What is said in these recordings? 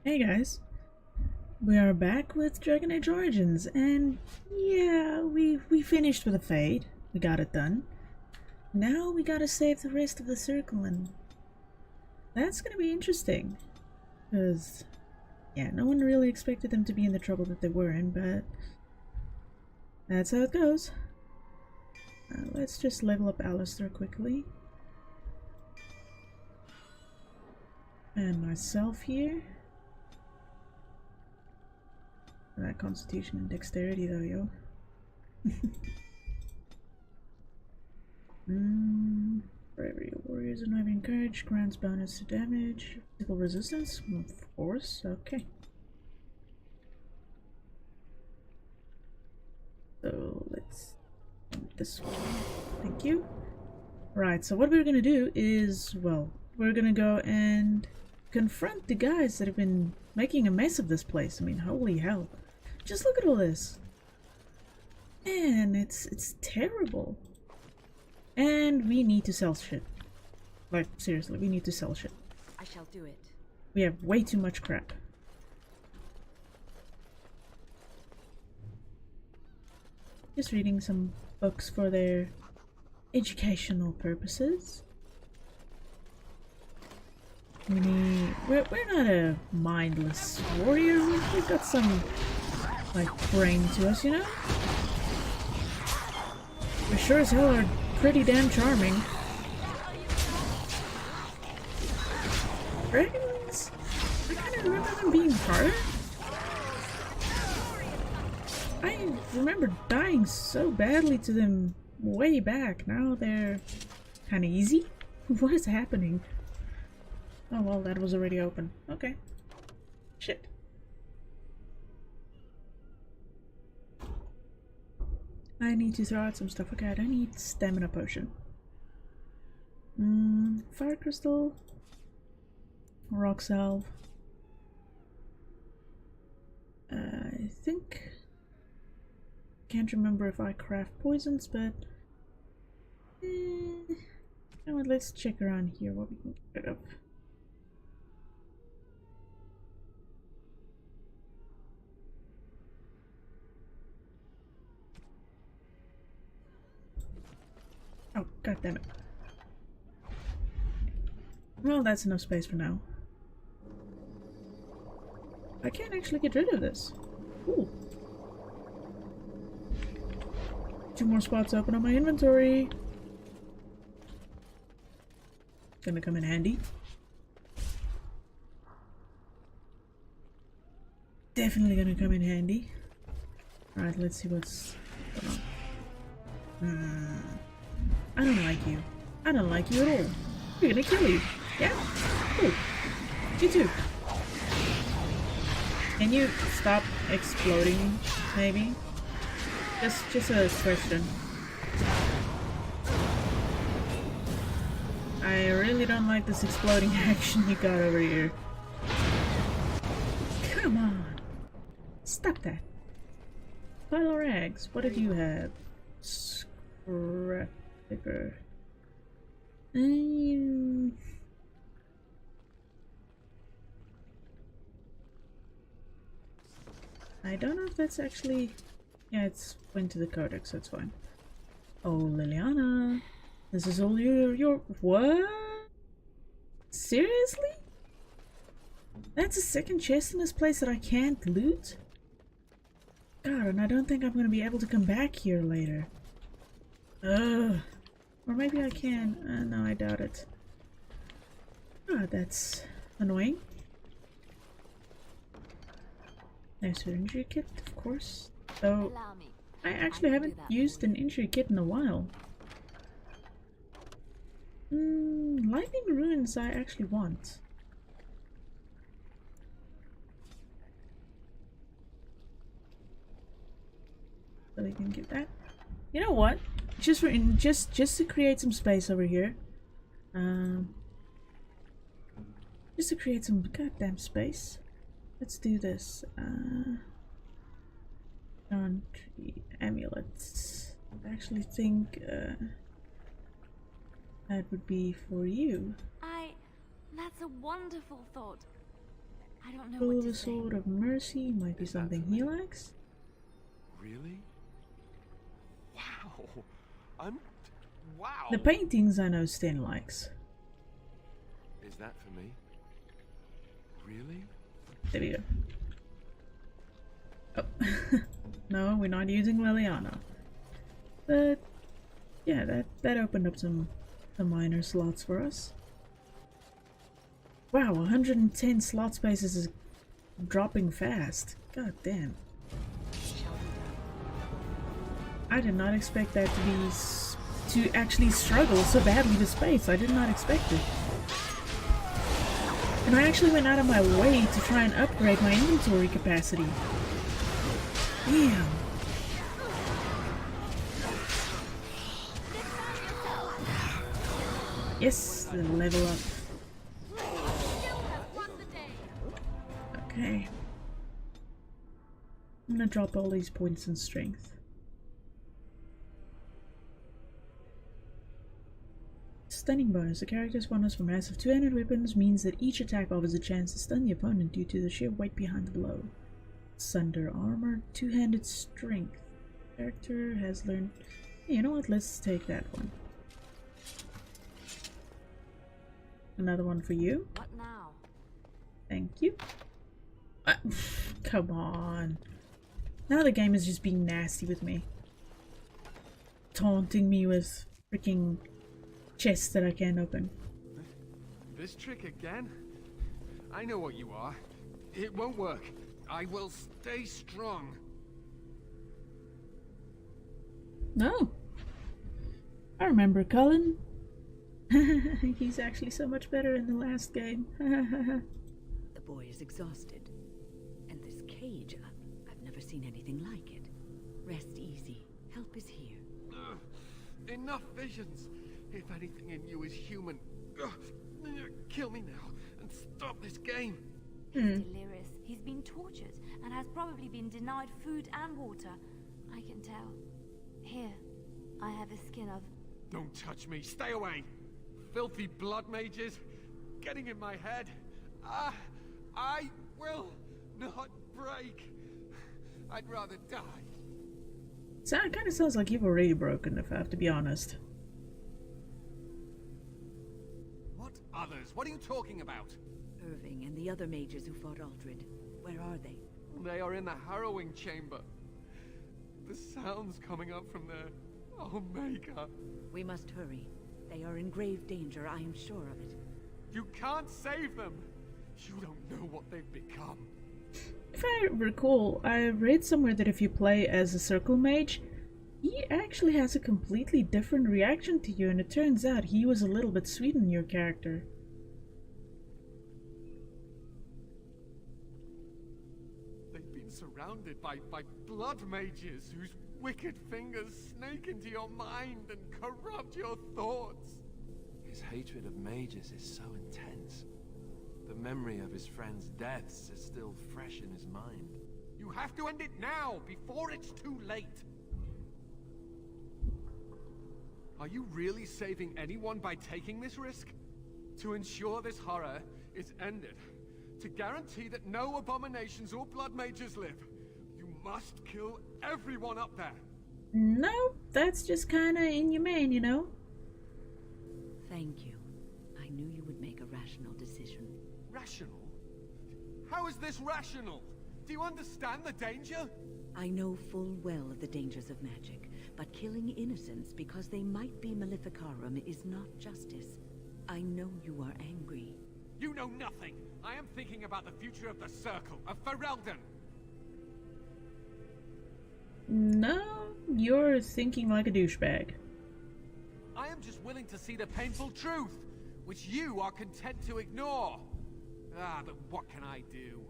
Hey guys, we are back with Dragon Age Origins, and yeah, we finished with a fade. We got it done. Now we gotta save the rest of the circle, and that's gonna be interesting. Cause yeah, no one really expected them to be in the trouble that they were in, but that's how it goes. Let's just level up Alistair quickly, and myself here. That Constitution and Dexterity, though, yo. Bravery of warriors and having courage grants bonus to damage. Physical resistance? Of course, okay. So let's this way. Thank you. Right, so what we're gonna do is, well, we're gonna go and confront the guys that have been making a mess of this place. I mean, holy hell. Just look at all this. Man, it's terrible. And we need to sell shit. Like, seriously, we need to sell shit. I shall do it. We have way too much crap. Just reading some books for their educational purposes. We're not a mindless warrior. We've got some, like, brain to us, you know? We sure as hell are pretty damn charming. Dragons? I kind of remember them being harder. I remember dying so badly to them way back. Now they're kind of easy. What is happening? Oh well, that was already open. Okay. Shit. I need to throw out some stuff. Okay, I don't need stamina potion. Fire crystal. Rock salve. I think... Can't remember if I craft poisons, but... You know what, let's check around here what we can get rid of. Oh, god damn it. Well, that's enough space for now. I can't actually get rid of this. Ooh. 2 more spots open on my inventory. Gonna come in handy. Definitely gonna come in handy. Alright, let's see what's going on. I don't like you. I don't like you at all. We're gonna kill you. Yeah? Cool. You too. Can you stop exploding, maybe? Just a question. I really don't like this exploding action you got over here. Come on. Stop that. Pile of rags. What did you have? Scrap paper. I don't know if that's actually... Yeah, it's went to the codex, that's fine. Oh, Liliana. This is all your... What? Seriously? That's a second chest in this place that I can't loot? God, and I don't think I'm gonna be able to come back here later. Ugh. Or maybe I can. No, I doubt it. God, that's annoying. There's an injury kit, of course. So, I actually haven't used an injury kit in a while. Lightning runes I actually want. So we can get that. You know what? Just to create some space over here. Just to create some goddamn space. Let's do this. Country amulets. I actually think that would be for you. That's a wonderful thought. I don't know Pull what to the say. Sword of Mercy might be Is that something for he me? likes. Really? Wow. I'm... Wow. The paintings I know Sten likes. Is that for me? Really? There we go. Oh. No, we're not using Liliana. But yeah, that opened up some minor slots for us. Wow, 110 slot spaces is dropping fast. God damn. I did not expect that to be to actually struggle so badly with space. I did not expect it. And I actually went out of my way to try and upgrade my inventory capacity. Damn. Yes, the level up. Okay. I'm gonna drop all these points in strength. Stunning bonus. The character's bonus for massive two-handed weapons means that each attack offers a chance to stun the opponent due to the sheer weight behind the blow. Sunder armor, two-handed strength. Character has learned... You know what? Let's take that one. Another one for you. What now? Thank you. Come on. Now the game is just being nasty with me. Taunting me with freaking chests that I can't open. This trick again? I know what you are. It won't work. I will stay strong. No. I remember Cullen. He's actually so much better in the last game. The boy is exhausted. And this cage, I've never seen anything like it. Rest easy. Help is here. Enough visions. If anything in you is human, kill me now and stop this game. He's delirious. He's been tortured and has probably been denied food and water. I can tell. Here, I have a skin of... Don't touch me. Stay away. Filthy blood mages getting in my head. I will not break. I'd rather die. So it kind of sounds like you've already broken, if I have to be honest. What others? What are you talking about? Irving and the other mages who fought Aldred. Where are they? They are in the harrowing chamber. The sounds coming up from there. Oh, Maker. We must hurry. They are in grave danger, I am sure of it. You can't save them. You don't know what they've become. If I recall, I read somewhere that if you play as a circle mage, he actually has a completely different reaction to you, and it turns out he was a little bit sweet in your character. They've been surrounded by blood mages whose wicked fingers snake into your mind and corrupt your thoughts. His hatred of mages is so intense. The memory of his friends' deaths is still fresh in his mind. You have to end it now, before it's too late. Are you really saving anyone by taking this risk? To ensure this horror is ended, to guarantee that no abominations or blood mages live, you must kill everyone up there. No, that's just kinda inhumane, you know? Thank you. I knew you would make a rational decision. Rational? How is this rational? Do you understand the danger? I know full well of the dangers of magic, but killing innocents because they might be Maleficarum is not justice. I know you are angry. You know nothing. I am thinking about the future of the Circle, of Ferelden. No, you're thinking like a douchebag. I am just willing to see the painful truth, which you are content to ignore. But what can I do?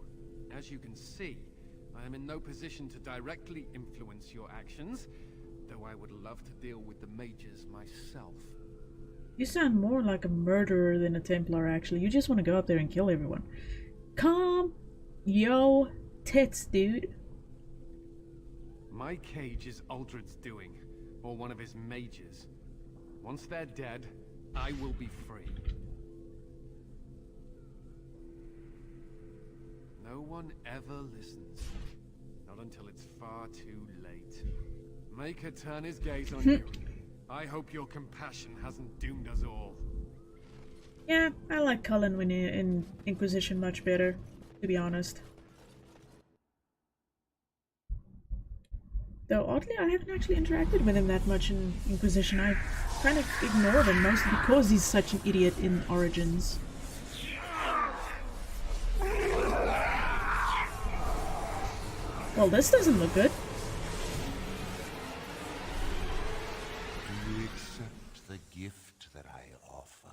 As you can see, I am in no position to directly influence your actions, though I would love to deal with the mages myself. You sound more like a murderer than a Templar, actually. You just want to go up there and kill everyone. Calm yo tits, dude. My cage is Aldred's doing, or one of his mages. Once they're dead, I will be free. No one ever listens. Not until it's far too late. Make her turn his gaze on you. I hope your compassion hasn't doomed us all. Yeah, I like Cullen when in Inquisition much better, to be honest. Though oddly, I haven't actually interacted with him that much in Inquisition. I kind of ignored him, mostly because he's such an idiot in Origins. Well, this doesn't look good. Do you accept the gift that I offer?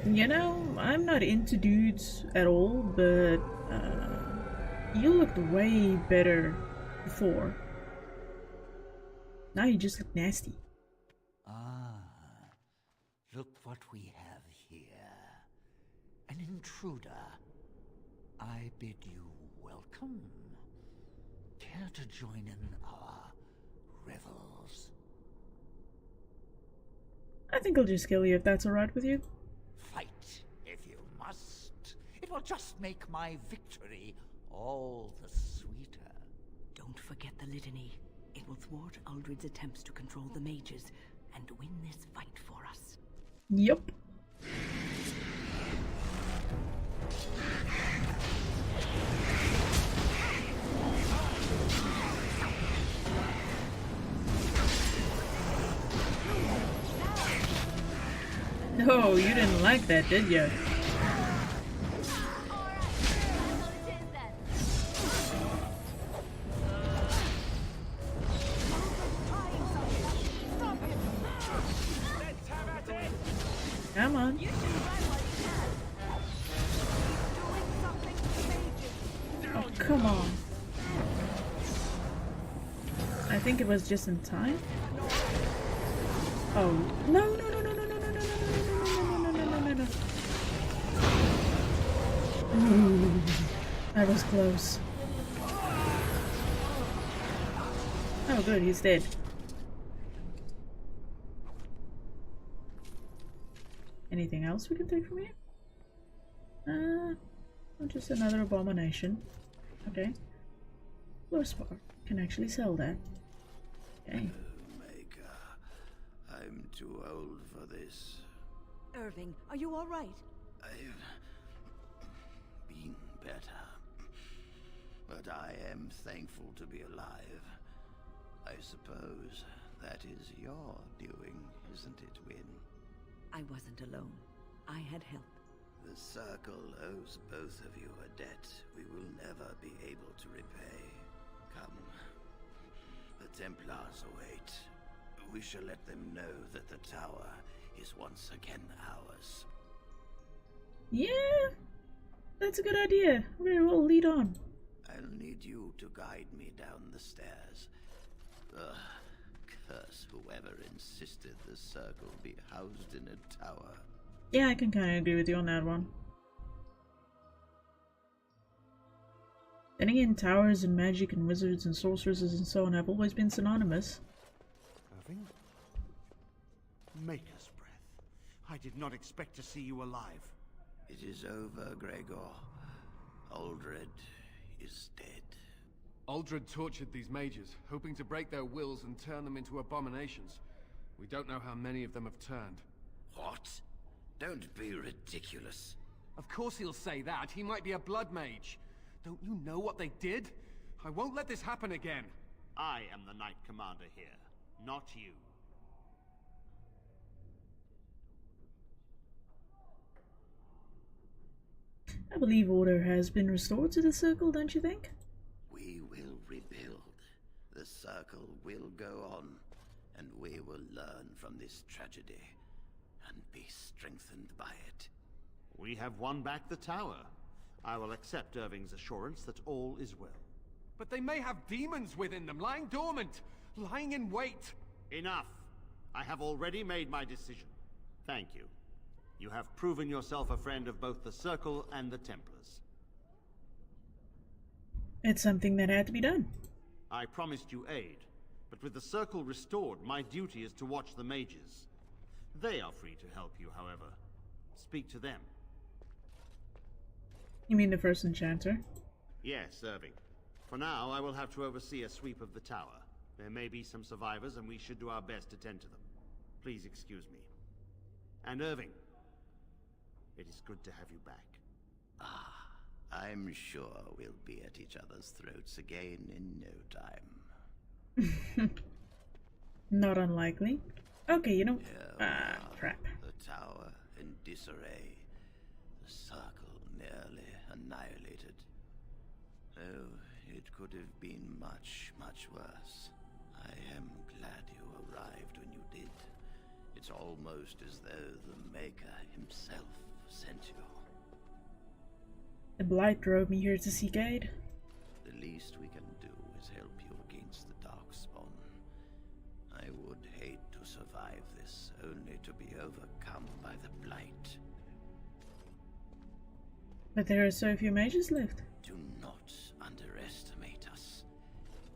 You know, I'm not into dudes at all, but you looked way better before. Now you just look nasty. Ah, look what we have here. An intruder. I bid you welcome. Care to join in our revels? I think I'll just kill you if that's alright with you. Fight if you must. It will just make my victory all the sweeter. Don't forget the litany. It will thwart Uldred's attempts to control the mages and win this fight for us. Yup. No, you didn't like that, did you? Come on. Oh, come on. I think it was just in time. Oh, no, no, no, no, no, no, no, no, no, no, no, no, no, no, no, no. Ooh, that was close. Oh, good, he's dead. Anything else we can take from here? Just another abomination. Okay. Floor spark. Can actually sell that. Okay. Maker, I'm too old for this. Irving, are you all right? I've been better. But I am thankful to be alive. I suppose that is your doing, isn't it, Wynne? I wasn't alone. I had help. The Circle owes both of you a debt we will never be able to repay. Come. The Templars await. We shall let them know that the tower is once again ours. Yeah, that's a good idea. Very well, lead on. I'll need you to guide me down the stairs. Ugh, curse whoever insisted the Circle be housed in a tower. Yeah, I can kind of agree with you on that one. Then again, towers and magic and wizards and sorceresses and so on have always been synonymous. Irving? Maker's breath. I did not expect to see you alive. It is over, Gregor. Uldred is dead. Uldred tortured these mages, hoping to break their wills and turn them into abominations. We don't know how many of them have turned. What? Don't be ridiculous. Of course he'll say that. He might be a blood mage. Don't you know what they did? I won't let this happen again. I am the Knight Commander here, not you. I believe order has been restored to the Circle, don't you think? We will rebuild. The Circle will go on, and we will learn from this tragedy and be strengthened by it. We have won back the tower. I will accept Irving's assurance that all is well. But they may have demons within them, lying dormant, lying in wait. Enough! I have already made my decision. Thank you. You have proven yourself a friend of both the Circle and the Templars. It's something that had to be done. I promised you aid, but with the Circle restored, my duty is to watch the mages. They are free to help you, however. Speak to them. You mean the first enchanter? Yes, Irving. For now, I will have to oversee a sweep of the tower. There may be some survivors, and we should do our best to tend to them. Please excuse me. And Irving, it is good to have you back. I'm sure we'll be at each other's throats again in no time. Not unlikely. Okay, you know. Crap. The tower in disarray. The circle nearly annihilated. Oh, it could have been much, much worse. I am glad you arrived when you did. It's almost as though the Maker himself sent you. The blight drove me here to seek aid. The least we can do is help you against the Darkspawn. I would hate to survive this, only to be overcome by the blight. But there are so few mages left. Do not underestimate us.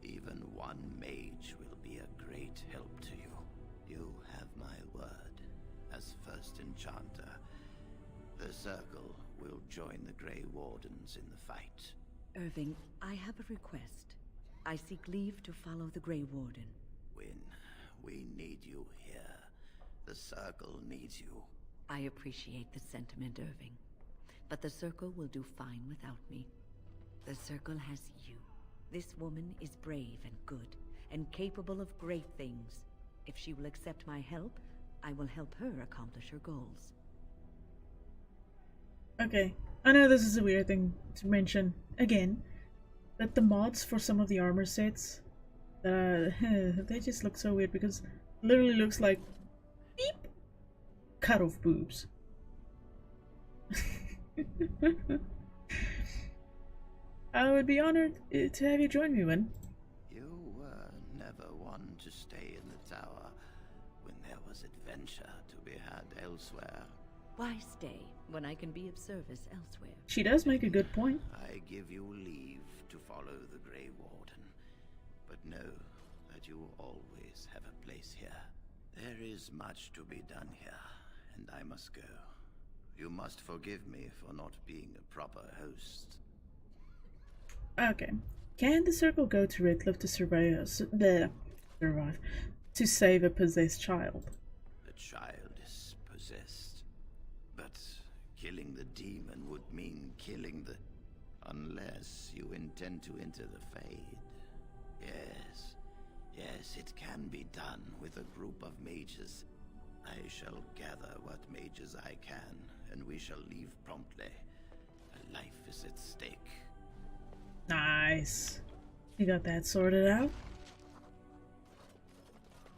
Even one mage will be a great help to you. You have my word. As first enchanter, the Circle will join the Grey Wardens in the fight. Irving, I have a request. I seek leave to follow the Grey Warden. When we need you here, the Circle needs you. I appreciate the sentiment, Irving. But the Circle will do fine without me. The Circle has you. This woman is brave and good, and capable of great things. If she will accept my help, I will help her accomplish her goals. Okay, I know this is a weird thing to mention again, but the mods for some of the armor sets, they just look so weird because it literally looks like beep, cut off boobs. I would be honored to have you join me, Win. You were never one to stay in the tower when there was adventure to be had elsewhere. Why stay when I can be of service elsewhere? She does make a good point. I give you leave to follow the Grey Warden, but know that you will always have a place here. There is much to be done here, and I must go. You must forgive me for not being a proper host. Okay. Can the Circle go to Redcliffe to survive to save a possessed child? The child is possessed, but killing the demon would mean killing the... Unless you intend to enter the Fade. Yes, it can be done with a group of mages. I shall gather what mages I can, and we shall leave promptly. A life is at stake. Nice. You got that sorted out.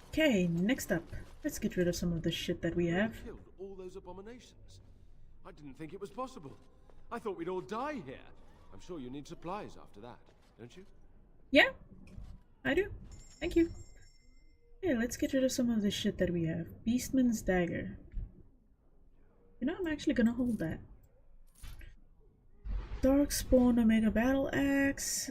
Okay, next up. Let's get rid of some of the shit that we have. Killed all those abominations. I didn't think it was possible. I thought we'd all die here. I'm sure you need supplies after that, don't you? Yeah, I do. Thank you. Yeah, let's get rid of some of the shit that we have. Beastman's Dagger. You know, I'm actually gonna hold that. Darkspawn Omega Battle Axe.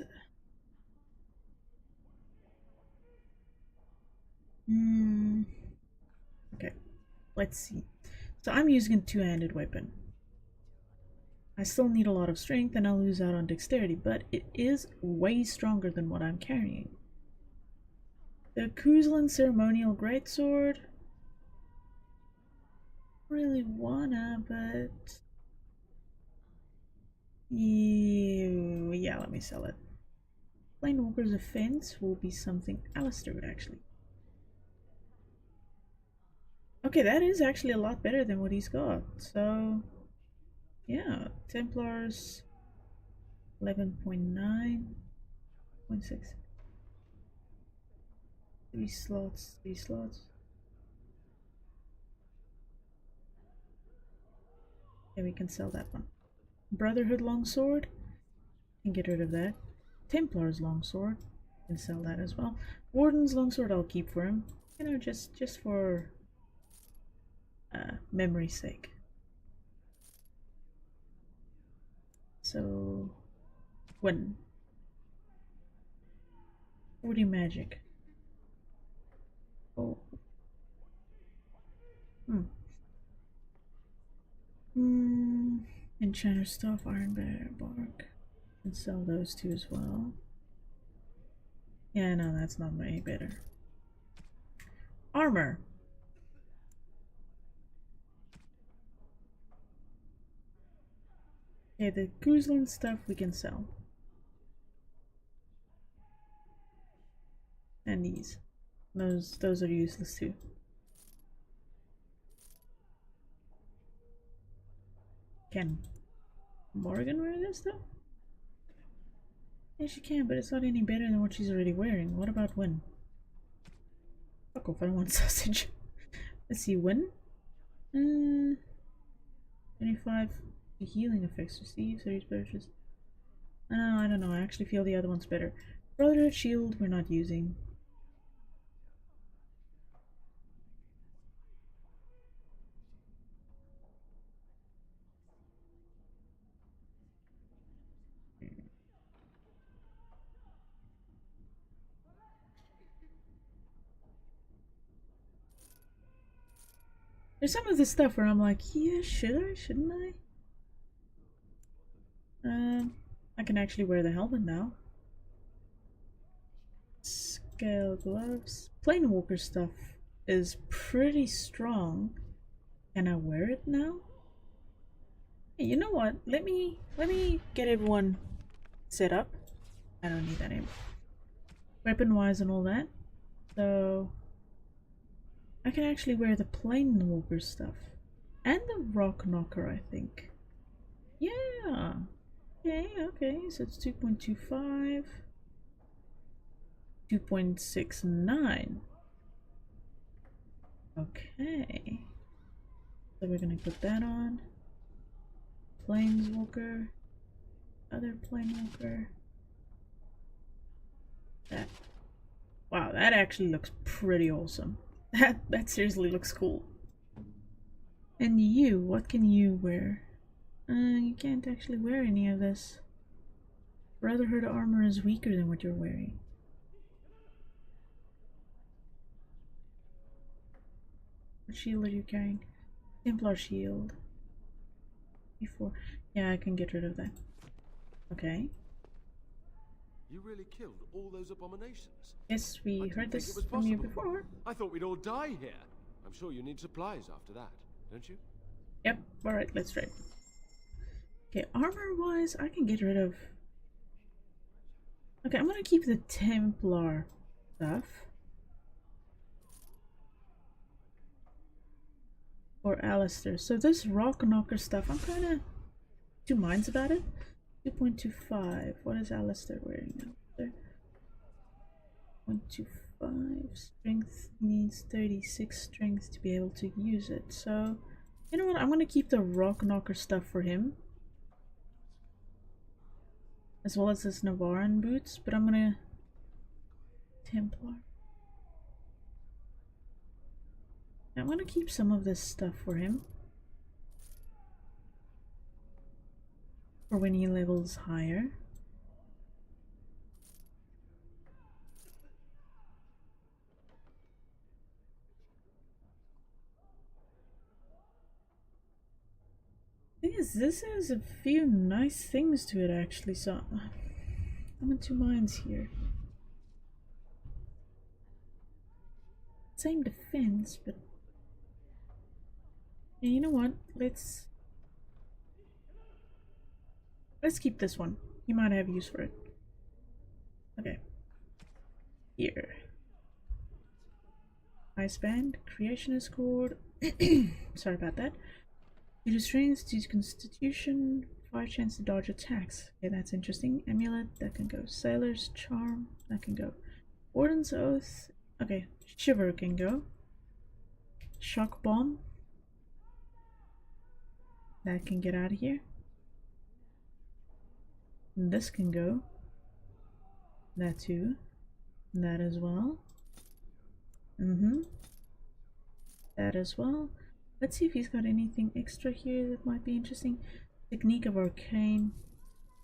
Okay, let's see. So I'm using a two-handed weapon. I still need a lot of strength and I'll lose out on dexterity, but it is way stronger than what I'm carrying. The Kuzlan Ceremonial Greatsword. Really wanna, but... Yeah, let me sell it. Planewalker's Offense will be something Alistair would actually. Okay, that is actually a lot better than what he's got. So, yeah, Templars 11.9.6. 3 slots, 3 slots. Okay, we can sell that one. Brotherhood longsword. Can get rid of that. Templar's longsword. Can sell that as well. Warden's longsword I'll keep for him. You know, just for memory's sake. So, when 40 magic. Oh. Enchanter stuff, iron bear, bark. Can sell those two as well. Yeah, no, that's not any better. Armor. Okay, the Guzlan stuff we can sell. And these. Those are useless too. Can Morgan wear this though? Yeah, she can, but it's not any better than what she's already wearing. What about Win? Fuck off, I don't want sausage. Let's see, Win? 25 healing effects received, 30 purchase. I don't know, I actually feel the other one's better. Brotherhood shield we're not using. There's some of this stuff where I'm like, yeah, should I? Shouldn't I? I can actually wear the helmet now. Scale gloves. Planewalker stuff is pretty strong. Can I wear it now? Hey, you know what? Let me get everyone set up. I don't need that anymore. Weapon wise and all that. So I can actually wear the Planewalker stuff. And the Rock Knocker, I think. Yeah. Okay, so it's 2.25. 2.69. Okay. So we're gonna put that on. Planeswalker. Other Planewalker. That. Wow, that actually looks pretty awesome. That seriously looks cool. And you, what can you wear? You can't actually wear any of this. Brotherhood armor is weaker than what you're wearing. What shield are you carrying? Templar shield. Before. Yeah, I can get rid of that. Okay. You really killed all those abominations? Yes, we heard this from you before. I thought we'd all die here. I'm sure you need supplies after that, don't you? Yep, alright, let's trade. Okay, armor-wise, I can get rid of... Okay, I'm gonna keep the Templar stuff. Or Alistair. So this Rock Knocker stuff, I'm kinda... two minds about it. 2.25. What is Alistair wearing now? 0.25. Strength needs 36 strength to be able to use it. So, you know what? I'm gonna keep the Rock Knocker stuff for him. As well as his Navaran boots, but I'm gonna... Templar. I'm gonna keep some of this stuff for him. For when he levels higher. Thing is, this has a few nice things to it actually, so I'm in two minds here. Same defense, but yeah, you know what? Let's keep this one. You might have use for it. Okay. Here. Ice Band, Creationist Cord. Sorry about that. It restrains to Constitution, 5 chance to dodge attacks. Okay, that's interesting. Amulet, that can go. Sailor's Charm, that can go. Warden's Oath, okay. Shiver can go. Shock Bomb. That can get out of here. And this can go. That too. And that as well. That as well. Let's see if he's got anything extra here that might be interesting. Technique of Arcane.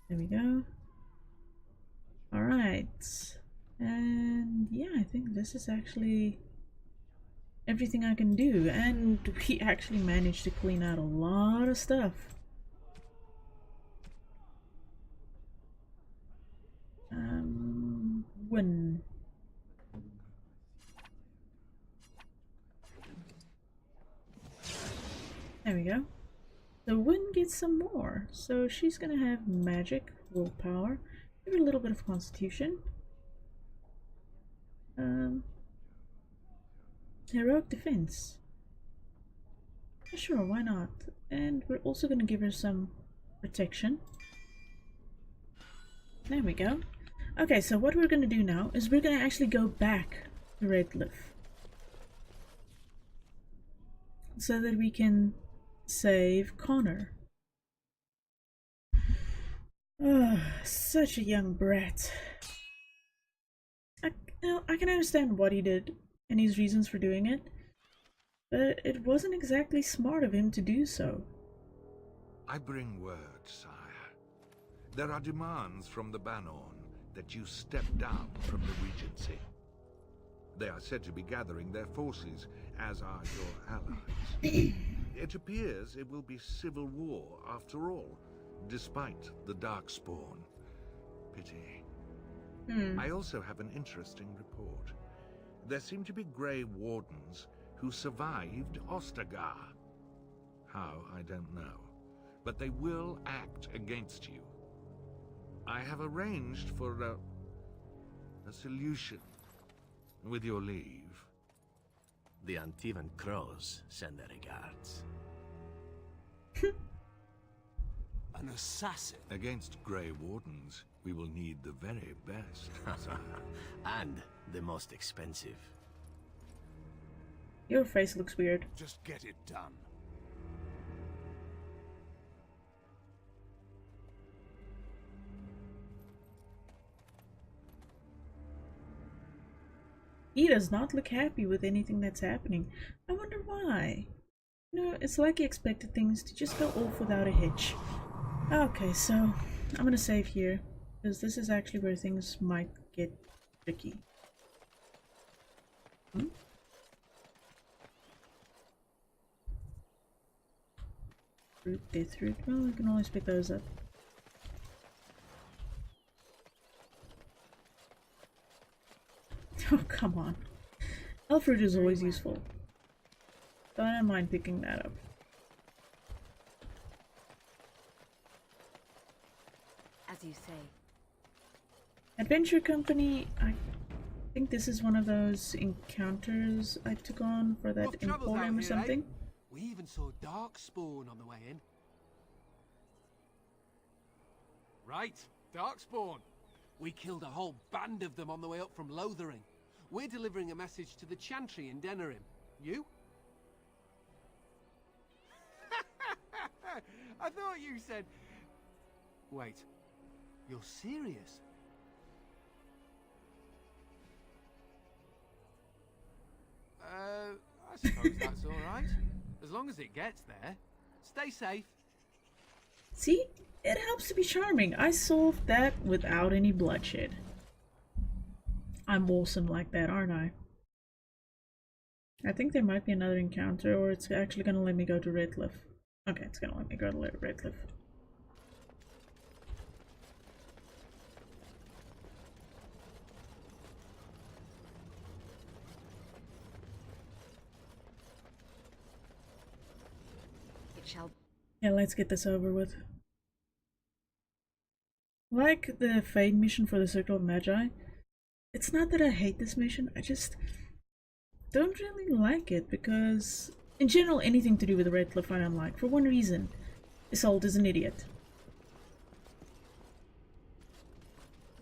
There we go. Alright. And yeah, I think this is actually everything I can do. And we actually managed to clean out a lot of stuff. When there we go. The Wynn gets some more, so she's gonna have magic, willpower, maybe a little bit of constitution. Heroic defense. Sure, why not? And we're also gonna give her some protection. There we go. Okay, so what we're gonna do now is we're gonna actually go back to Redcliffe. So that we can save Connor. Oh, such a young brat. I can understand what he did and his reasons for doing it, but it wasn't exactly smart of him to do so. I bring word, sire. There are demands from the Banon that you step down from the Regency. They are said to be gathering their forces, as are your allies. It appears it will be civil war after all, despite the Darkspawn. Pity. I also have an interesting report. There seem to be Grey Wardens who survived Ostagar. How, I don't know. But they will act against you. I have arranged for a solution, with your leave. The Antivan Crows send their regards. An assassin? Against Grey Wardens, we will need the very best, sire. And the most expensive. Your face looks weird. Just get it done. He does not look happy with anything that's happening. I wonder why. You know, it's like he expected things to just go off without a hitch. Okay, so I'm gonna save here, because this is actually where things might get tricky. Fruit, death root. Well, we can always pick those up. Oh, come on. Elf fruit is always useful. So I don't mind picking that up. As you say. Adventure Company, I think this is one of those encounters I took on for that Rough travels out Emporium or here, something. Eh? We even saw Darkspawn on the way in. Right, Darkspawn. We killed a whole band of them on the way up from Lothering. We're delivering a message to the Chantry in Denerim. You? I thought you said... Wait, you're serious? I suppose that's alright. As long as it gets there. Stay safe. See? It helps to be charming. I solved that without any bloodshed. I'm awesome like that, aren't I? I think there might be another encounter, or it's actually gonna let me go to Redcliffe. Okay, it's gonna let me go to Redcliffe. It shall. Yeah, let's get this over with. Like the Fade mission for the Circle of Magi, it's not that I hate this mission, I just don't really like it because, in general, anything to do with Redcliffe I don't like, for one reason. Isolde is an idiot.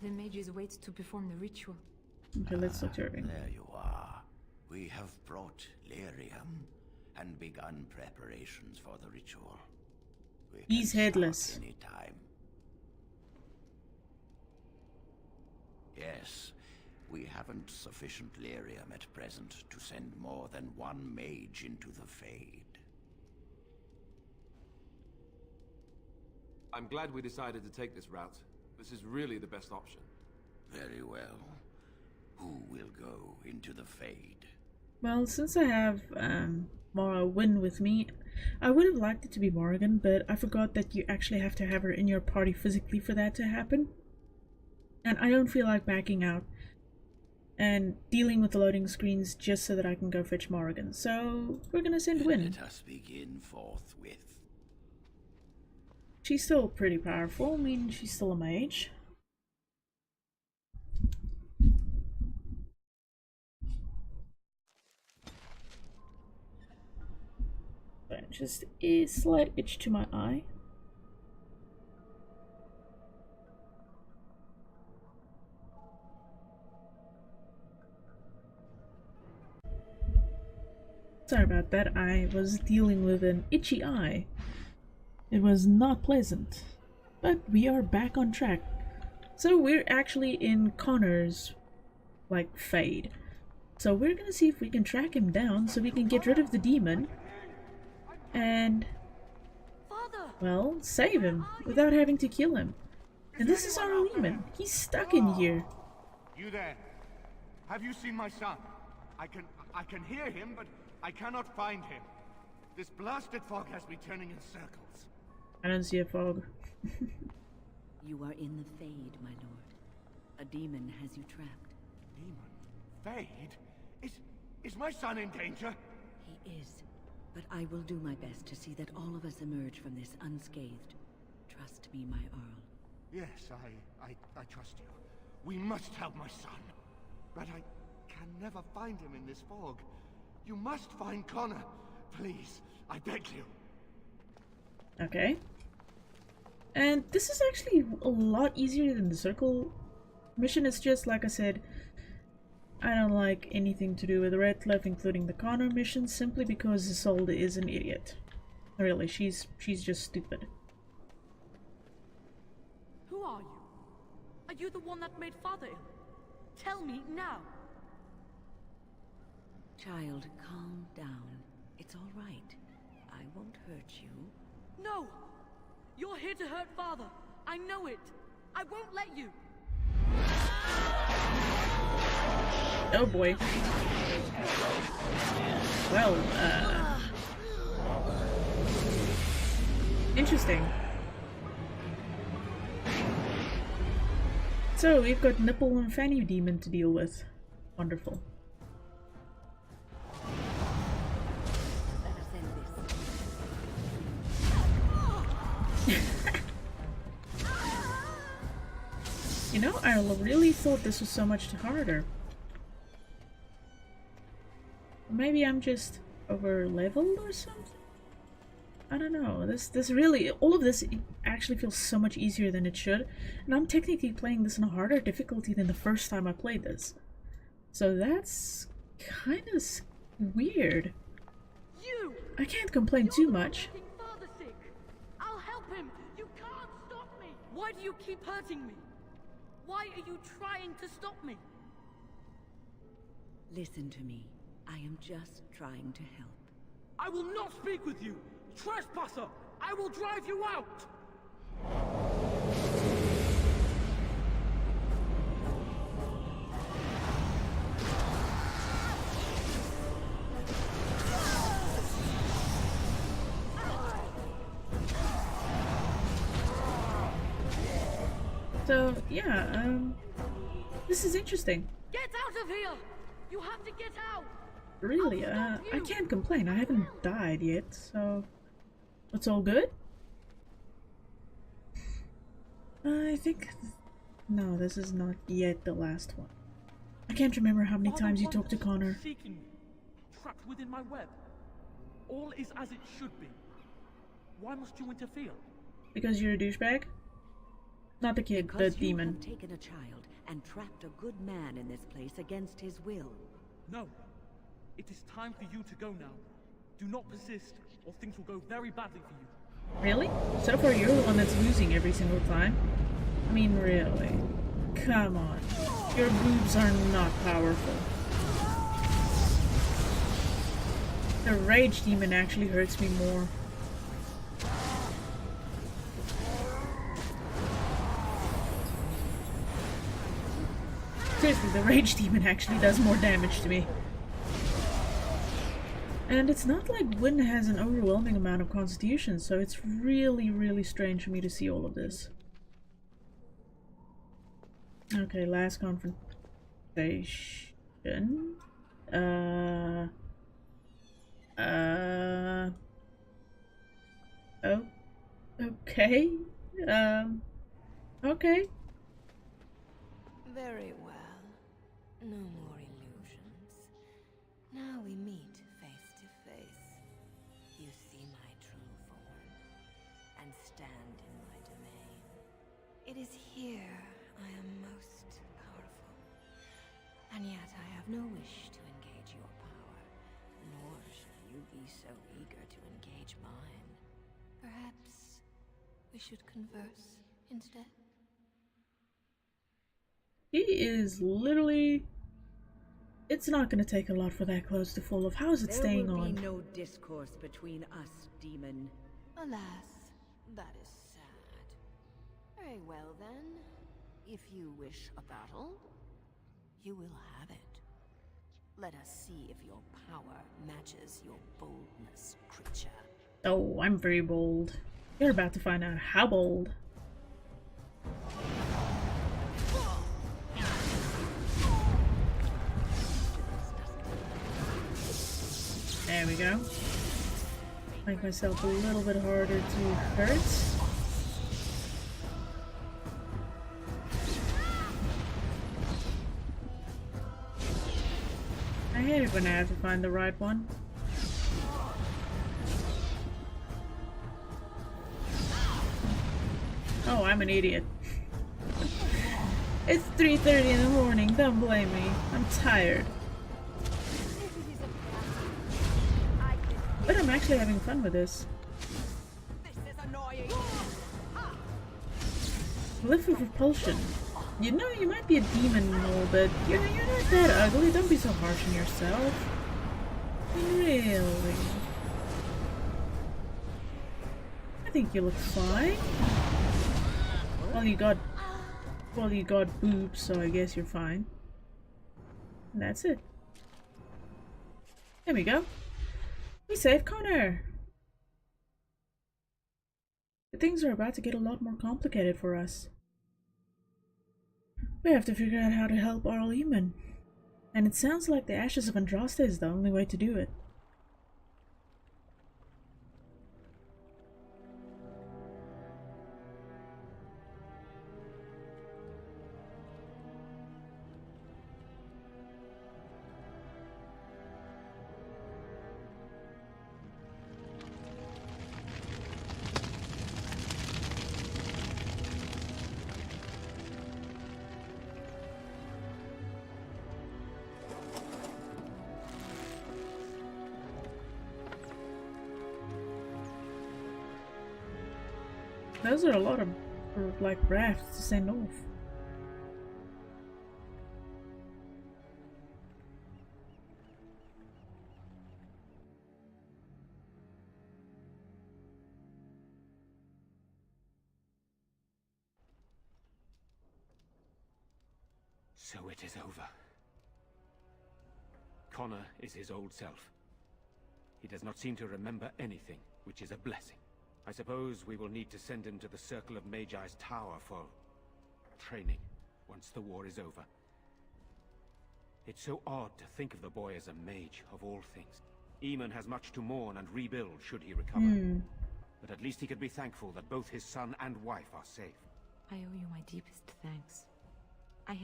The mages wait to perform the ritual. Okay, let's talk to Irving. There you are. We have brought lyrium and begun preparations for the ritual. He's headless. Anytime. Yes, we haven't sufficient lyrium at present to send more than one mage into the Fade. I'm glad we decided to take this route. This is really the best option. Very well. Who will go into the Fade? Well, since I have Mara Wynn with me, I would have liked it to be Morrigan, but I forgot that you actually have to have her in your party physically for that to happen. And I don't feel like backing out and dealing with the loading screens just so that I can go fetch Morrigan. So we're gonna send Wynn. Let us begin forthwith. She's still pretty powerful. I mean, she's still a mage. But just a slight itch to my eye. Sorry about that, I was dealing with an itchy eye. It was not pleasant. But we are back on track. So we're actually in Connor's, like, Fade. So we're gonna see if we can track him down so we can get rid of the demon. And, Father! well, save him without having to kill him. And this is our Lehman. He's stuck in here. You there? Have you seen my son? I can hear him, but I cannot find him. This blasted fog has me turning in circles. I don't see a fog. You are in the Fade, my lord. A demon has you trapped. Demon? Fade? Is my son in danger? He is. But I will do my best to see that all of us emerge from this unscathed. Trust me, my Earl. Yes, I trust you. We must help my son. But I can never find him in this fog. You must find Connor. Please, I beg you. Okay. And this is actually a lot easier than the circle mission. It's just, like I said, I don't like anything to do with Redcliffe, including the Connor mission, simply because Isolde is an idiot. Really, she's just stupid. Who are you? Are you the one that made Father ill? Tell me now! Child, calm down. It's all right. I won't hurt you. No! You're here to hurt Father. I know it. I won't let you. Oh boy. Well, interesting. So, we've got Nipple and Fanny Demon to deal with. Wonderful. Let us end this. You know, I really thought this was so much harder. Maybe I'm just over leveled or something? I don't know. This really, all of this actually feels so much easier than it should. And I'm technically playing this in a harder difficulty than the first time I played this. So that's kind of weird. You! I can't complain too much. You're making Father sick. I'll help him. You can't stop me. Why do you keep hurting me? Why are you trying to stop me? Listen to me. I am just trying to help. I will not speak with you! Trespasser! I will drive you out! So, yeah, this is interesting. Get out of here! You have to get out! Really, I can't complain. I haven't died yet, so it's all good. I think... No, this is not yet the last one. I can't remember how many times you talked to Connor. Seeking me, trapped within my web. All is as it should be. Why must you interfere? Because you're a douchebag? Not the kid, Because the you demon. have taken a child and trapped a good man in this place against his will. No. It is time for you to go now. Do not persist, or things will go very badly for you. Really? So far you're the one that's losing every single time. I mean, really. Come on. Your boobs are not powerful. The rage demon actually hurts me more. Seriously, the rage demon actually does more damage to me. And it's not like Wynn has an overwhelming amount of constitution, so it's really, really strange for me to see all of this. Okay, last confrontation. Oh, okay. Okay. Very well. No more illusions. Now we meet face to face. You see my true form, and stand in my domain. It is here I am most powerful. And yet I have no wish to engage your power, nor should you be so eager to engage mine. Perhaps we should converse instead? He is literally... It's not gonna take a lot for that close to full of. How is it staying on? There will be no discourse between us, demon. Alas, that is sad. Very well then. If you wish a battle, you will have it. Let us see if your power matches your boldness, creature. Oh, I'm very bold. You're about to find out how bold. There we go. Make myself a little bit harder to hurt. I hate it when I have to find the right one. Oh, I'm an idiot. It's 3:30 in the morning, don't blame me. I'm tired. But I'm actually having fun with this. Live with repulsion. You know, you might be a demon and all, but you're not that ugly. Don't be so harsh on yourself. Really? I think you look fine. Well, you got boobs, so I guess you're fine. And that's it. There we go. We saved Connor! Things are about to get a lot more complicated for us. We have to figure out how to help Arl Eamon. And it sounds like the Ashes of Andraste is the only way to do it. Those are a lot of, like, rafts to send off. So it is over. Connor is his old self. He does not seem to remember anything, which is a blessing. I suppose we will need to send him to the Circle of Magi's tower for training, once the war is over. It's so odd to think of the boy as a mage, of all things. Eamon has much to mourn and rebuild should he recover. But at least he could be thankful that both his son and wife are safe. I owe you my deepest thanks. I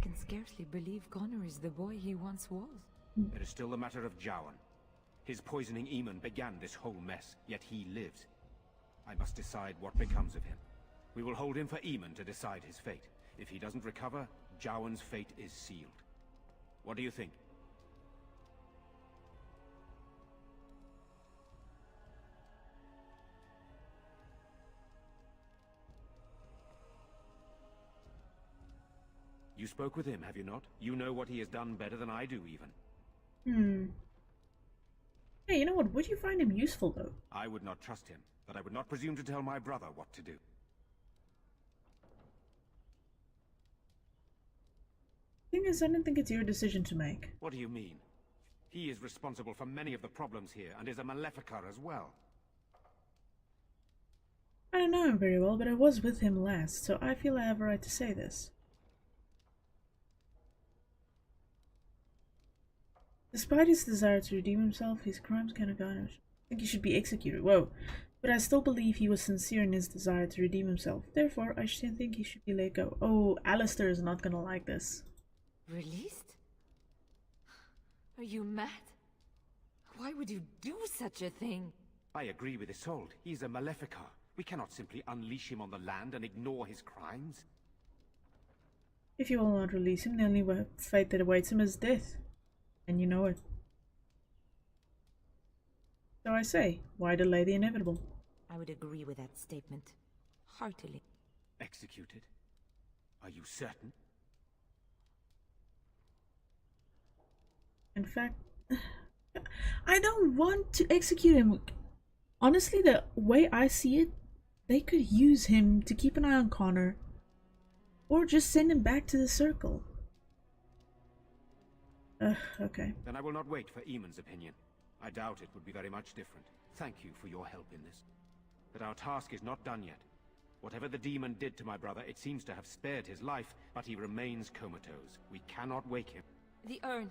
can scarcely believe Connor is the boy he once was. There is still the matter of Jowan. His poisoning Eamon began this whole mess, yet he lives. I must decide what becomes of him. We will hold him for Eamon to decide his fate. If he doesn't recover, Jowan's fate is sealed. What do you think? spoke with him, have you not? You know what he has done better than I do, even. Hey, you know what? Would you find him useful, though? I would not trust him, but I would not presume to tell my brother what to do. Thing is, I don't think it's your decision to make. What do you mean? He is responsible for many of the problems here, and is a Maleficar as well. I don't know him very well, but I was with him last, so I feel I have a right to say this. Despite his desire to redeem himself, his crimes cannot garnish. I think he should be executed. Whoa. But I still believe he was sincere in his desire to redeem himself. Therefore, I still think he should be let go. Oh, Alistair is not gonna like this. Released? Are you mad? Why would you do such a thing? I agree with Isolde. He's a Maleficar. We cannot simply unleash him on the land and ignore his crimes. If you will not release him, the only fate that awaits him is death. And you know it. So I say, why delay the inevitable? I would agree with that statement. Heartily. Executed? Are you certain? In fact, I don't want to execute him. Honestly, the way I see it, they could use him to keep an eye on Connor. Or just send him back to the circle. Okay. Then I will not wait for Eamon's opinion. I doubt it would be very much different. Thank you for your help in this. But our task is not done yet. Whatever the demon did to my brother, it seems to have spared his life, but he remains comatose. We cannot wake him. The urn.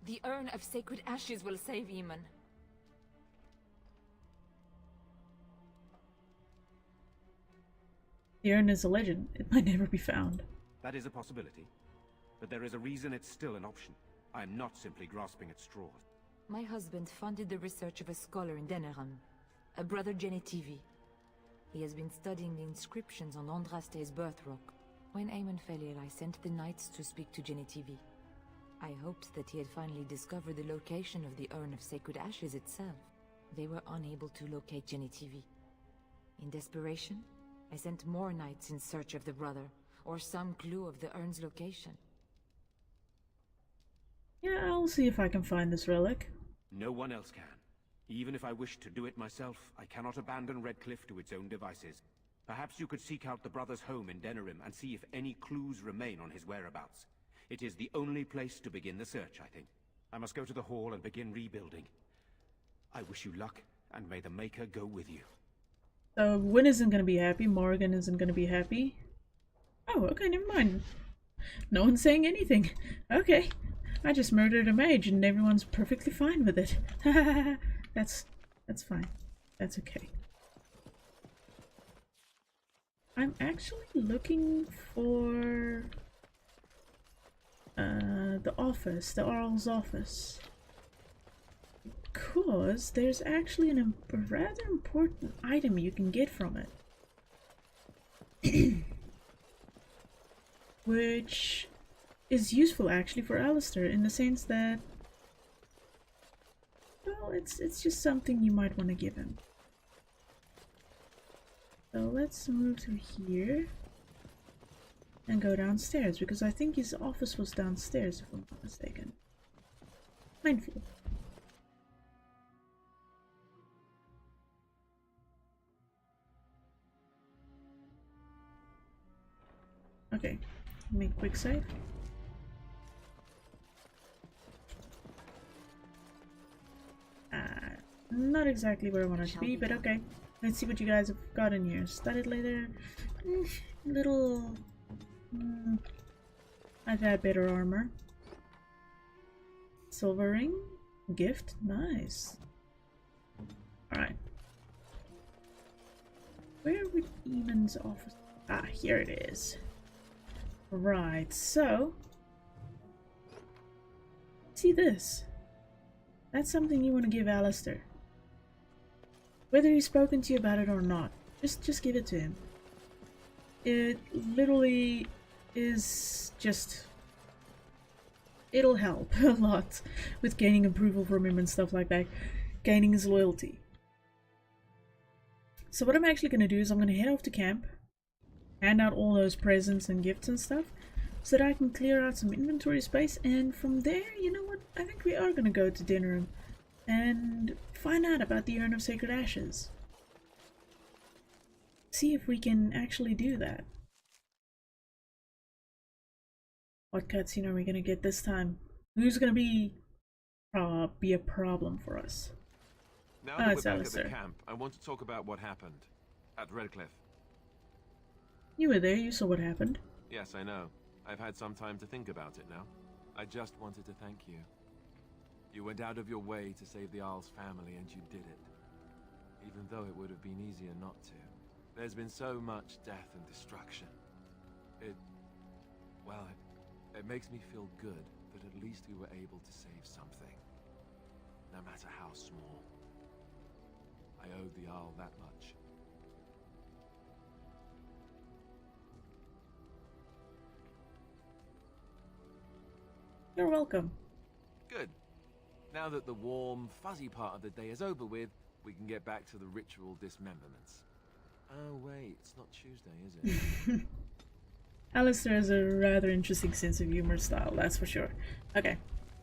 The urn of sacred ashes will save Eamon. The urn is a legend. It might never be found. That is a possibility. But there is a reason it's still an option. I am not simply grasping at straws. My husband funded the research of a scholar in Denerim, a brother Genetivi. He has been studying the inscriptions on Andraste's birth rock. When Eamon fell ill, I sent the knights to speak to Genetivi. I hoped that he had finally discovered the location of the urn of sacred ashes itself. They were unable to locate Genetivi. In desperation, I sent more knights in search of the brother, or some clue of the urn's location. Yeah, I'll see if I can find this relic. No one else can. Even if I wished to do it myself, I cannot abandon Redcliffe to its own devices. Perhaps you could seek out the brother's home in Denerim and see if any clues remain on his whereabouts. It is the only place to begin the search, I think. I must go to the hall and begin rebuilding. I wish you luck, and may the Maker go with you. So Wynn isn't gonna be happy, Morgan isn't gonna be happy. Oh, okay, never mind. No one's saying anything. Okay. I just murdered a mage and everyone's perfectly fine with it. That's fine. That's okay. I'm actually looking for the office, the Arl's office. Because there's actually a rather important item you can get from it. Which is useful actually for Alistair in the sense that, well, it's just something you might want to give him. So let's move through here and go downstairs because I think his office was downstairs if I'm not mistaken. Mindful. Okay, make a quick save. Not exactly where I want it to be, but okay. Let's see what you guys have got in here. Studded leather, little. I've had better armor. Silver ring, gift, nice. Alright. Where would Eamon's office? Ah, here it is. Right, so. See this. That's something you want to give Alistair. Whether he's spoken to you about it or not, just give it to him. It literally is just... It'll help a lot with gaining approval from him and stuff like that. Gaining his loyalty. So what I'm actually going to do is I'm going to head off to camp. Hand out all those presents and gifts and stuff. so that I can clear out some inventory space, and from there, you know what, I think we are gonna go to Dinnerum and find out about the Urn of Sacred Ashes. See if we can actually do that. What cutscene are we gonna get this time? Who's gonna be a problem for us? Now Oh, that it's we're back at the Alistair. camp, I want to talk about what happened at Redcliffe. You were there, you saw what happened. Yes, I know. I've had some time to think about it now. I just wanted to thank you. You went out of your way to save the Isle's family, and you did it. Even though it would have been easier not to. There's been so much death and destruction. It makes me feel good that at least we were able to save something. No matter how small. I owed the Isle that much. You're welcome. Good. Now that the warm, fuzzy part of the day is over with, we can get back to the ritual dismemberments. Oh wait, it's not Tuesday, is it? Alistair has a rather interesting sense of humor style, that's for sure. Okay,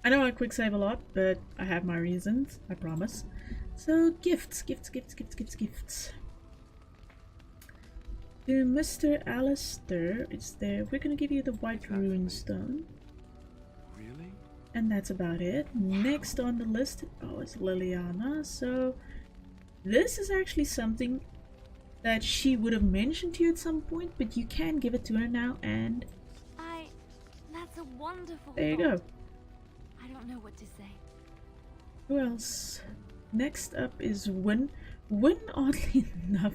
I know I quick save a lot, but I have my reasons, I promise. So, gifts. To Mr. Alistair, it's there. We're gonna give you the White Rune Stone. Really? And that's about it. Next on the list, oh, it's Liliana. So, this is actually something that she would have mentioned to you at some point, but you can give it to her now, and That's a wonderful there you thought. go. I don't know what to say. Who else? Next up is Win. Win, oddly enough,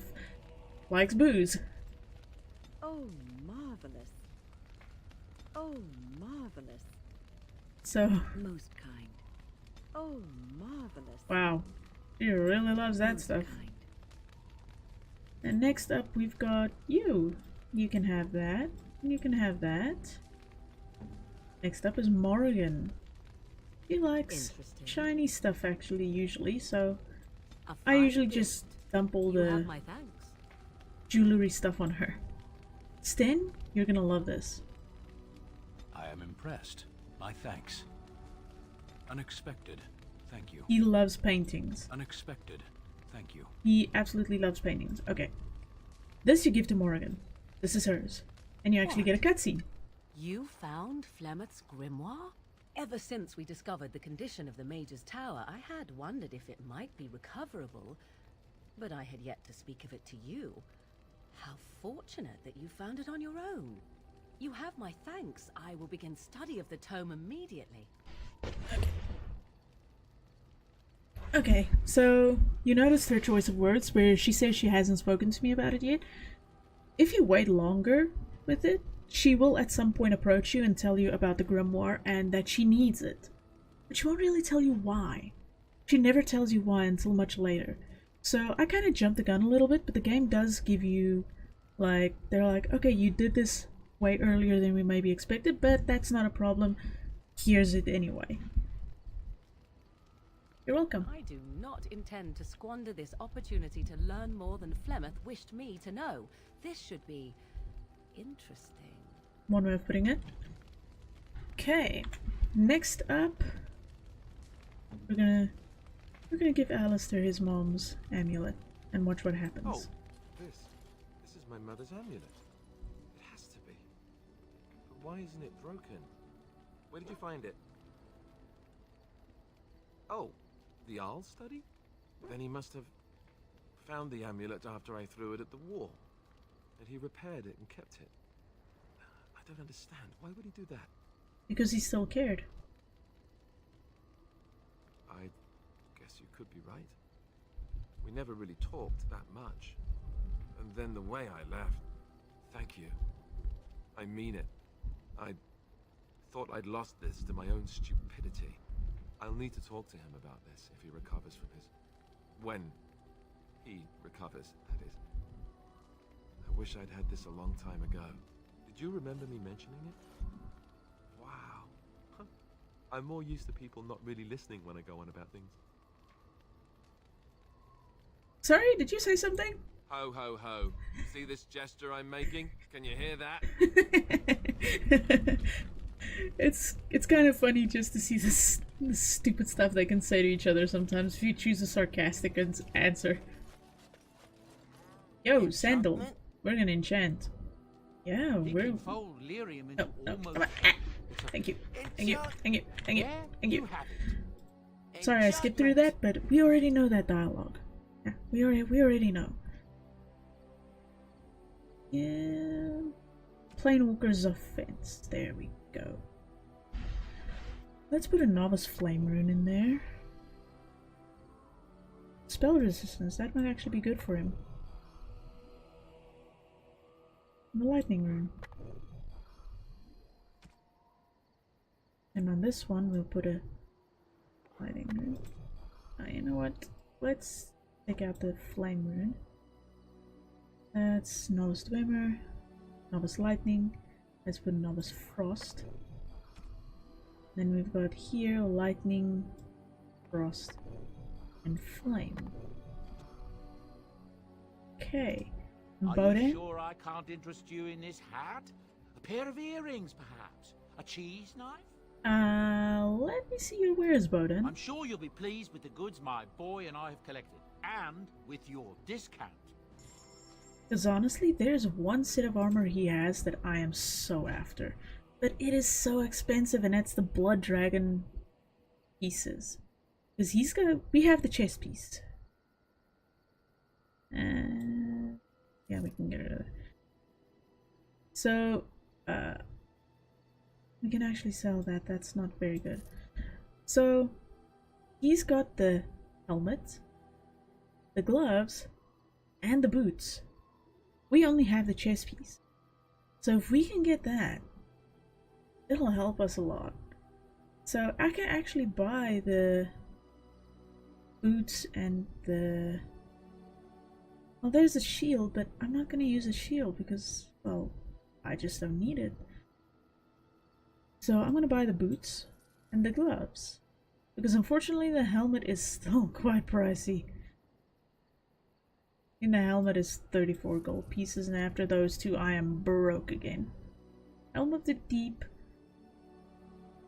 likes booze. Oh, marvelous. Oh, marvelous. So, Most kind. Oh, marvelous. wow. She really loves that Most stuff. kind. And next up, we've got you. You can have that. You can have that. Next up is Morrigan. He likes Interesting. shiny stuff, actually, usually, so A I fine usually gift. just dump all You the have my thanks. jewelry stuff on her. Sten, you're gonna love this. I am impressed. My thanks. Unexpected. Thank you. He loves paintings. Unexpected. Thank you. He absolutely loves paintings. Okay. This you give to Morrigan. This is hers. And you actually get a cutscene. You found Flemeth's grimoire? Ever since we discovered the condition of the Mage's Tower, I had wondered if it might be recoverable, but I had yet to speak of it to you. How fortunate that you found it on your own. You have my thanks. I will begin study of the tome immediately. Okay, so you noticed her choice of words where she says she hasn't spoken to me about it yet. If you wait longer with it, she will at some point approach you and tell you about the grimoire and that she needs it. But she won't really tell you why. She never tells you why until much later. So I kind of jumped the gun a little bit, but the game does give you, like, they're like, okay, you did this way earlier than we maybe expected, but that's not a problem. Here's it anyway. You're welcome. I do not intend to squander this opportunity to learn more than Flemeth wished me to know. This should be interesting. One way of putting it. Okay, next up, we're gonna give Alistair his mom's amulet and watch what happens. Oh, this is my mother's amulet. It has to be. But why isn't it broken? Where did you find it? Oh, the Arl study? Then he must have found the amulet after I threw it at the wall. And he repaired it and kept it. I don't understand. Why would he do that? Because he still cared. I guess you could be right. We never really talked that much. And then the way I left... Thank you. I mean it. I thought I'd lost this to my own stupidity. I'll need to talk to him about this if he recovers from his... When he recovers, that is. I wish I'd had this a long time ago. Did you remember me mentioning it? Wow. Huh. I'm more used to people not really listening when I go on about things. Sorry, did you say something? Ho, ho, ho. See this gesture I'm making? Can you hear that? It's kind of funny just to see this stupid stuff they can say to each other sometimes if you choose a sarcastic answer. Yo, Sandal, we're gonna enchant. Yeah, we're... Fold lyrium No, into no, almost... come on. Thank you, thank you, thank you, thank you, thank you. Sorry I skipped through that, but we already know that dialogue. Yeah, we already know. Yeah... Planewalker's Offense. There we go. Let's put a Novice Flame Rune in there. Spell resistance, that might actually be good for him. And the Lightning Rune. And on this one we'll put a Lightning Rune. You know what? Let's take out the Flame Rune. That's Novice Dwemer, Novice Lightning. Let's put Novice Frost. Then we've got here Lightning, Frost, and Flame. Okay. Are you sure I can't interest you in this hat? A pair of earrings, perhaps? A cheese knife? Let me see your wares, Bowden. I'm sure you'll be pleased with the goods my boy and I have collected, and with your discount. Because honestly, there's one set of armor he has that I am so after. But it is so expensive, and that's the Blood Dragon pieces. Because he's got... we have the chest piece. Yeah, we can get rid of it. So, we can actually sell that. That's not very good. So, he's got the helmet, the gloves, and the boots. We only have the chest piece. So if we can get that, it'll help us a lot. So I can actually buy the boots and the... well, there's a shield, but I'm not going to use a shield because, well, I just don't need it. So I'm going to buy the boots and the gloves. Because unfortunately the helmet is still quite pricey. And the helmet is 34 gold pieces, and after those two I am broke again. Helm of the Deep.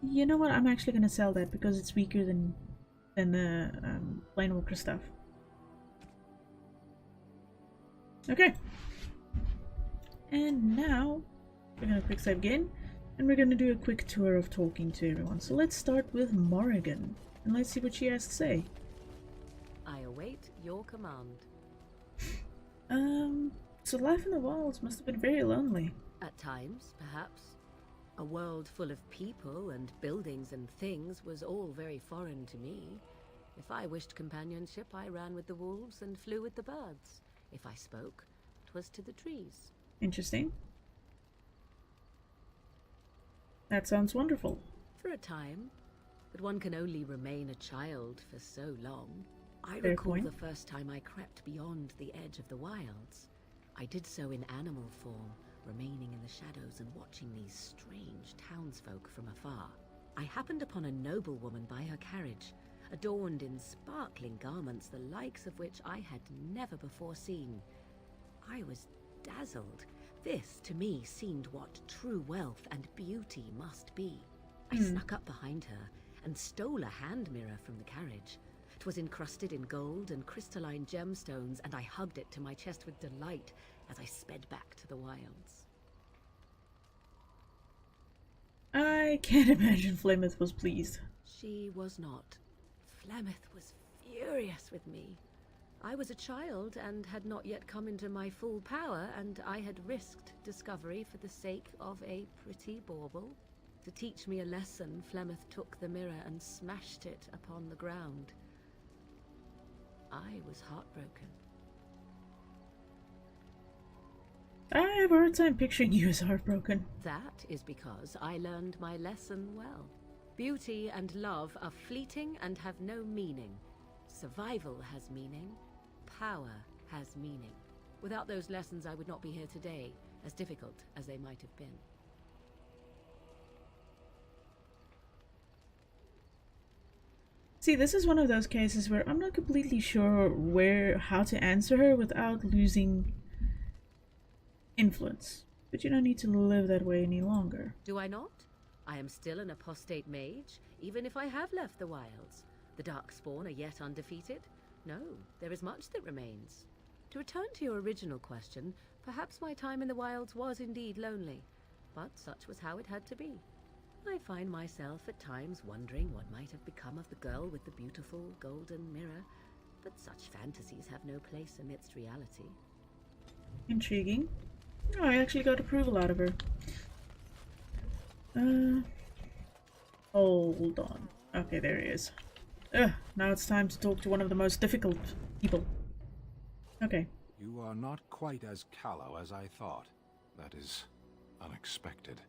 You know what, I'm actually going to sell that because it's weaker than the Planewalker stuff. Okay. And now we're going to quick save again, and we're going to do a quick tour of talking to everyone. So let's start with Morrigan, and let's see what she has to say. I await your command. So life in the wilds must have been very lonely. At times, perhaps. A world full of people and buildings and things was all very foreign to me. If I wished companionship, I ran with the wolves and flew with the birds. If I spoke, 'twas to the trees. Interesting. That sounds wonderful. For a time, but one can only remain a child for so long. I Fair recall point. the first time I crept beyond the edge of the wilds. I did so in animal form, remaining in the shadows and watching these strange townsfolk from afar. I happened upon a noblewoman by her carriage, adorned in sparkling garments the likes of which I had never before seen. I was dazzled. This, to me, seemed what true wealth and beauty must be. I snuck up behind her and stole a hand mirror from the carriage. 'Twas encrusted in gold and crystalline gemstones, and I hugged it to my chest with delight as I sped back to the wilds. I can't imagine Flemeth was pleased. She was not. Flemeth was furious with me. I was a child and had not yet come into my full power, and I had risked discovery for the sake of a pretty bauble. To teach me a lesson, Flemeth took the mirror and smashed it upon the ground. I was heartbroken. I have a hard time picturing you as heartbroken. That is because I learned my lesson well. Beauty and love are fleeting and have no meaning. Survival has meaning. Power has meaning. Without those lessons, I would not be here today, as difficult as they might have been. See, this is one of those cases where I'm not completely sure how to answer her without losing influence. But you don't need to live that way any longer. Do I not? I am still an apostate mage, even if I have left the wilds. The Darkspawn are yet undefeated? No, there is much that remains. To return to your original question, perhaps my time in the wilds was indeed lonely, but such was how it had to be. I find myself at times wondering what might have become of the girl with the beautiful golden mirror, but such fantasies have no place amidst reality. Intriguing. Oh, I actually got approval out of her. Hold on. Okay, there he is. Now it's time to talk to one of the most difficult people. Okay. You are not quite as callow as I thought. That is unexpected.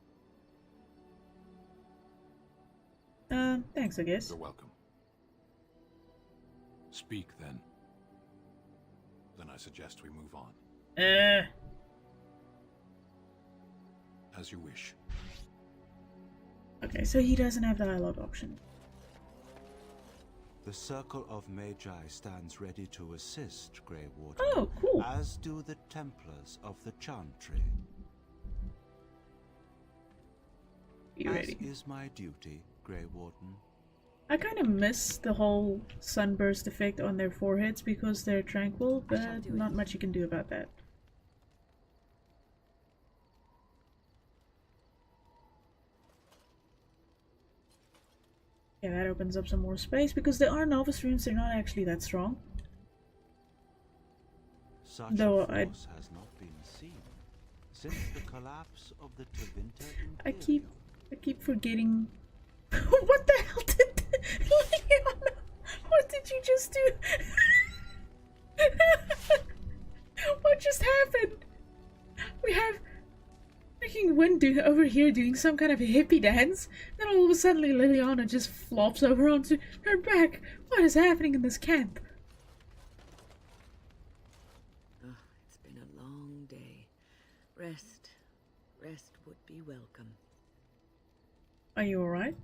Thanks, I guess. You're welcome. Speak, then. Then I suggest we move on. As you wish. Okay, so he doesn't have dialogue option. The Circle of Magi stands ready to assist, Grey Warden. Oh, cool. As do the Templars of the Chantry. You ready? As is my duty, Grey Warden. I kind of miss the whole sunburst effect on their foreheads because they're tranquil, but not much you can do about that. Yeah, that opens up some more space because they are novice runes, they're not actually that strong. Such Though a force has not been seen since the collapse of the Tevinter Imperium. I keep forgetting. What the hell did Leona? What did you just do? What just happened? We have freaking Wind over here doing some kind of a hippie dance. Then all of a sudden Liliana just flops over onto her back. What is happening in this camp? Oh, it's been a long day. Rest would be welcome. Are you alright?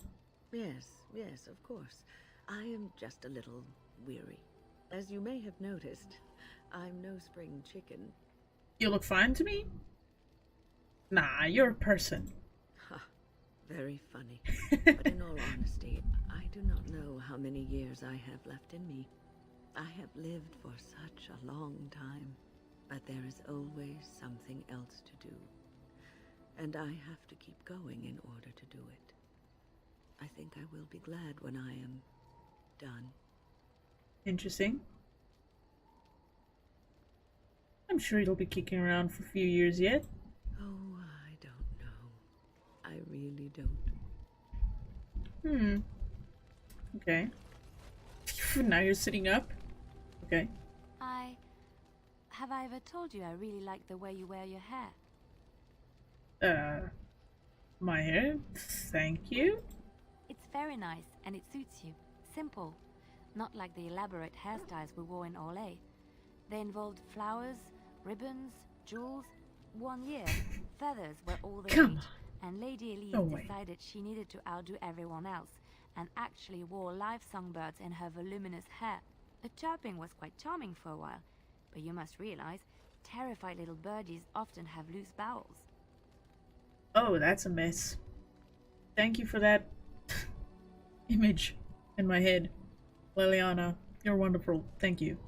Yes, of course. I am just a little weary. As you may have noticed, I'm no spring chicken. You look fine to me? Nah, you're a person. Ha, very funny. But in all honesty, I do not know how many years I have left in me. I have lived for such a long time, but there is always something else to do. And I have to keep going in order to do it. I think I will be glad when I am done. Interesting. I'm sure you'll be kicking around for a few years yet. Oh, I don't know. I really don't. Okay. Now you're sitting up? Okay. Have I ever told you I really like the way you wear your hair? My hair? Thank you. It's very nice, and it suits you. Simple. Not like the elaborate hairstyles we wore in Orlais. They involved flowers, ribbons, jewels. 1 year, feathers were all the rage, and Lady Elise decided she needed to outdo everyone else, and actually wore live songbirds in her voluminous hair. The chirping was quite charming for a while, but you must realize, terrified little birdies often have loose bowels. Oh, that's a mess. Thank you for that image in my head. Liliana, you're wonderful. Thank you.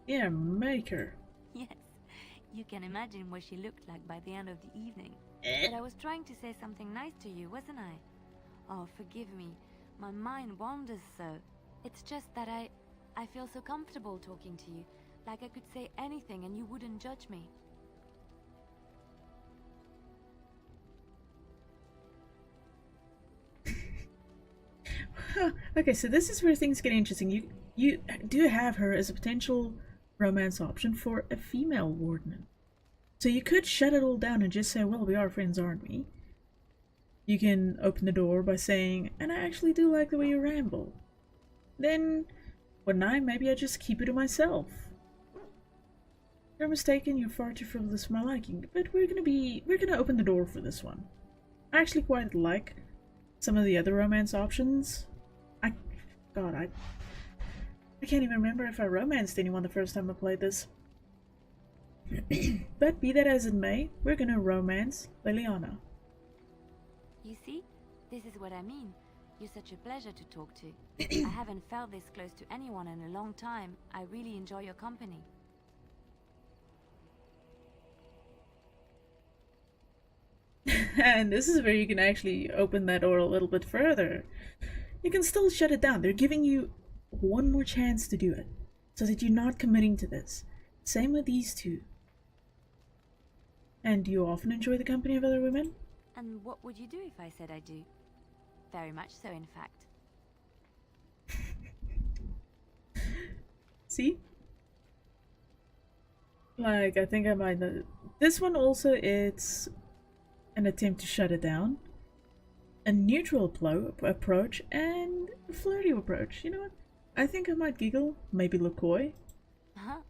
Yeah, maker. Yes, you can imagine what she looked like by the end of the evening. But I was trying to say something nice to you, wasn't I? Oh, forgive me. My mind wanders so. It's just that I feel so comfortable talking to you. Like I could say anything and you wouldn't judge me. Okay, so this is where things get interesting. You do have her as a potential romance option for a female warden. So you could shut it all down and just say, well, we are friends, aren't we? You can open the door by saying, and I actually do like the way you ramble. Then, one night, maybe I just keep it to myself. You're mistaken, you're far too frivolous for my liking, but we're gonna open the door for this one. I actually quite like some of the other romance options. I God, I can't even remember if I romanced anyone the first time I played this. But be that as it may, we're gonna romance Liliana. You see? This is what I mean. You're such a pleasure to talk to. I haven't felt this close to anyone in a long time. I really enjoy your company. And this is where you can actually open that door a little bit further. You can still shut it down. They're giving you one more chance to do it, so that you're not committing to this. Same with these two. And do you often enjoy the company of other women? And what would you do if I said I do? Very much so, in fact. See? Like, I think I might know. This one also, it's an attempt to shut it down. A neutral approach and a flirty approach. You know what? I think I might giggle, maybe look coy. Huh?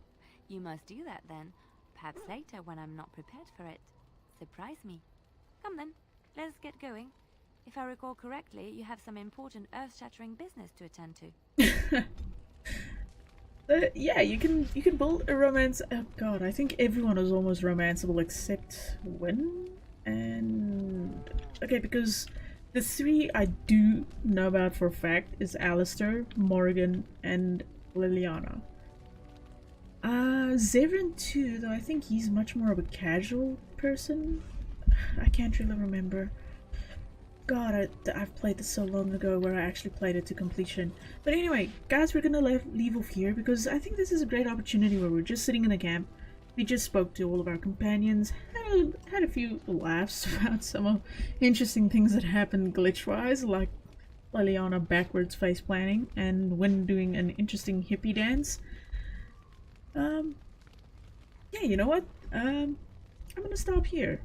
You must do that then. Perhaps later when I'm not prepared for it. Surprise me. Come then, let's get going. If I recall correctly, you have some important earth-shattering business to attend to. Yeah, you can build a romance. Oh god, I think everyone is almost romanceable except Wynn and okay, because the three I do know about for a fact is Alistair, Morgan, and Liliana. Zevran too, though I think he's much more of a casual person. I can't really remember. God, I've played this so long ago where I actually played it to completion. But anyway, guys, we're gonna leave off here because I think this is a great opportunity where we're just sitting in the camp. We just spoke to all of our companions, had a few laughs about some interesting things that happened glitch-wise, like Liliana backwards face planning and when doing an interesting hippie dance. Yeah, you know what? I'm gonna stop here.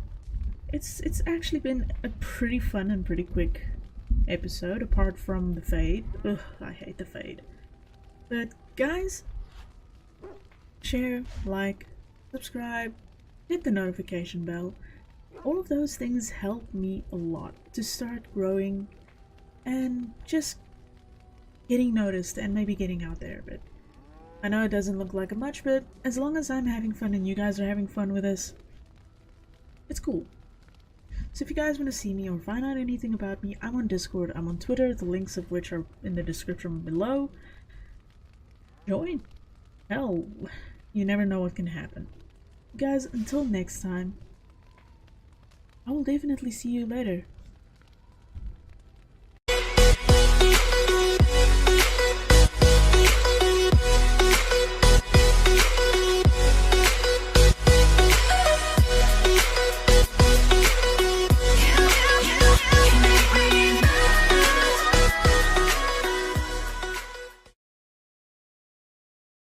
It's actually been a pretty fun and pretty quick episode, apart from the fade. Ugh, I hate the fade. But guys, share, like, subscribe, hit the notification bell. All of those things help me a lot to start growing and just getting noticed and maybe getting out there a bit. I know it doesn't look like much, but as long as I'm having fun and you guys are having fun with us, it's cool. So if you guys want to see me or find out anything about me, I'm on Discord, I'm on Twitter, the links of which are in the description below. Join. Hell, you never know what can happen. Guys, until next time, I will definitely see you later.